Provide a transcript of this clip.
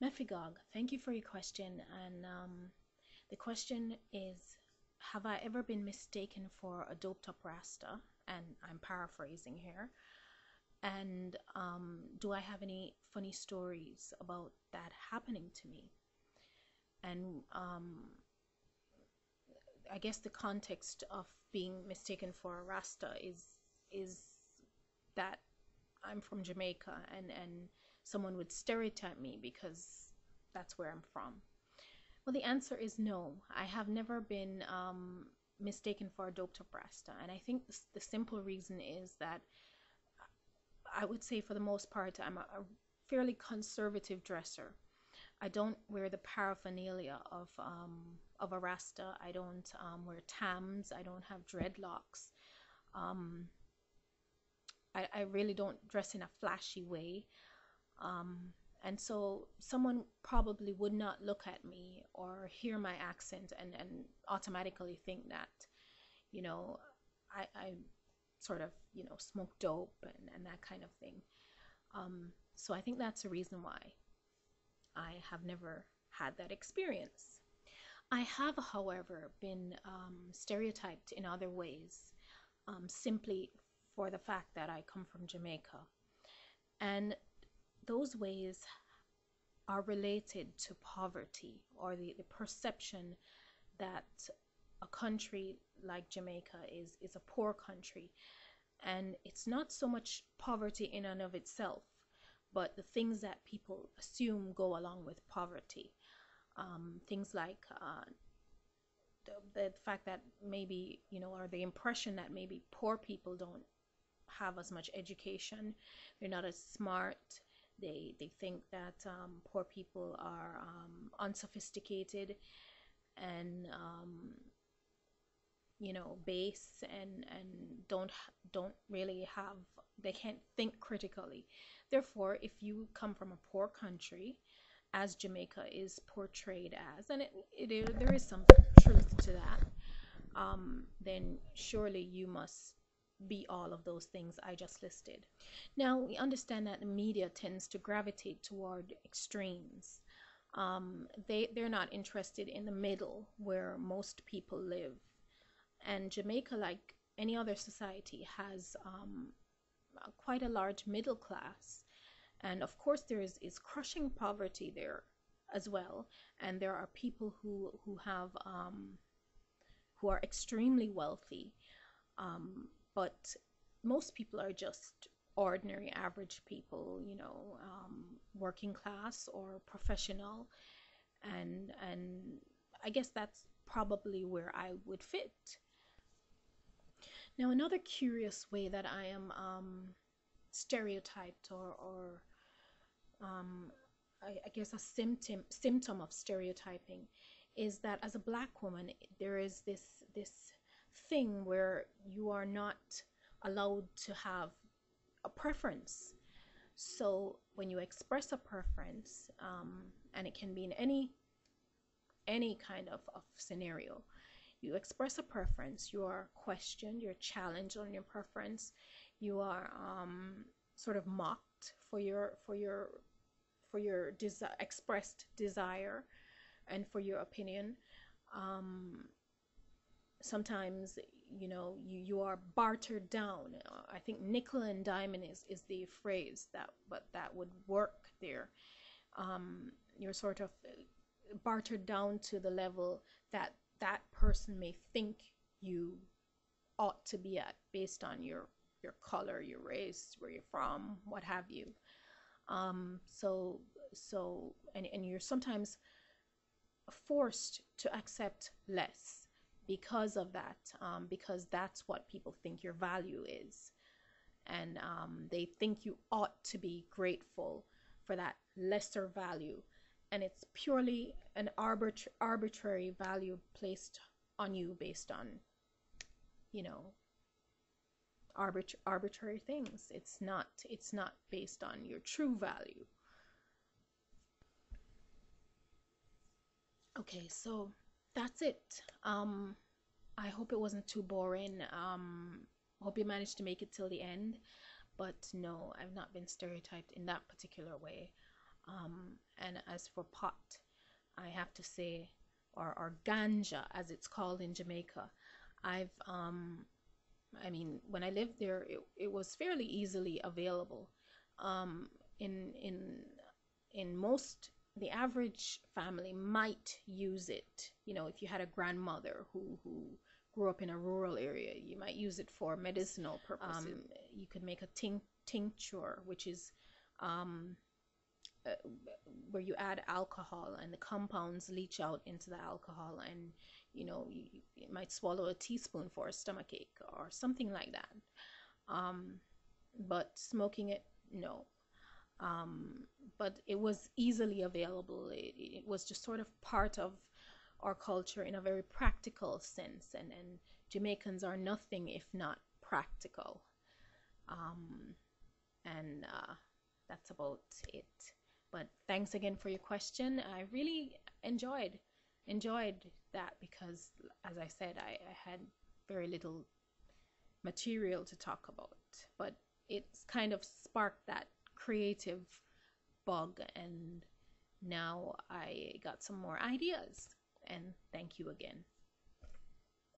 Mephigog, thank you for your question. And the question is, have I ever been mistaken for a doped up Rasta? And I'm paraphrasing here. And do I have any funny stories about that happening to me? And I guess the context of being mistaken for a Rasta is that I'm from Jamaica, and someone would stereotype me because that's where I'm from. Well, the answer is no. I have never been mistaken for a doped up Rasta, and I think the simple reason is that I would say for the most part I'm a fairly conservative dresser. I don't wear the paraphernalia of a Rasta. I don't wear tams. I don't have dreadlocks. Um, I really don't dress in a flashy way. Um, and so someone probably would not look at me or hear my accent and automatically think that, you know, I sort of, smoke dope and that kind of thing. So I think that's the reason why I have never had that experience. I have, however, been stereotyped in other ways, simply for the fact that I come from Jamaica. And those ways are related to poverty, or the perception that a country like Jamaica is a poor country. And it's not so much poverty in and of itself, but the things that people assume go along with poverty. Things like the fact that maybe, or the impression that maybe poor people don't have as much education, they're not as smart. They think that poor people are unsophisticated and base, and don't really have, they can't think critically. Therefore, if you come from a poor country, as Jamaica is portrayed as, and there is some truth to that, then surely you must be all of those things I just listed. Now, we understand that the media tends to gravitate toward extremes. They're not interested in the middle where most people live. And Jamaica, like any other society, has quite a large middle class. And of course, there is crushing poverty there as well. And there are people who are extremely wealthy. But most people are just ordinary, average people, working class or professional. And I guess that's probably where I would fit. Now, another curious way that I am stereotyped, or I guess a symptom of stereotyping, is that as a black woman, there is this thing where you are not allowed to have a preference. So when you express a preference, and it can be in any kind of scenario, you express a preference, you are questioned, you're challenged on your preference, you are sort of mocked for your expressed desire and for your opinion. Sometimes, you are bartered down. I think nickel and diamond is the phrase that would work there. You're sort of bartered down to the level that that person may think you ought to be at, based on your color, your race, where you're from, what have you. And you're sometimes forced to accept less because of that, because that's what people think your value is. And they think you ought to be grateful for that lesser value. And it's purely an arbitrary value placed on you based on, arbitrary things. It's not based on your true value. Okay, so that's it. I hope it wasn't too boring. Hope you managed to make it till the end. But no, I've not been stereotyped in that particular way. And as for pot, I have to say, or ganja as it's called in Jamaica, I've I mean, when I lived there, it was fairly easily available. Um, in most, the average family might use it. You know, if you had a grandmother who grew up in a rural area, you might use it for medicinal purposes. You could make a tincture, which is um, uh, where you add alcohol and the compounds leach out into the alcohol, and you might swallow a teaspoon for a stomach ache or something like that. um, but smoking it, no. um, but it was easily available. It was just sort of part of our culture in a very practical sense, and Jamaicans are nothing if not practical. um, and that's about it. But thanks again for your question. I really enjoyed that because, as I said, I had very little material to talk about, but it's kind of sparked that creative bug, and now I got some more ideas. And thank you again.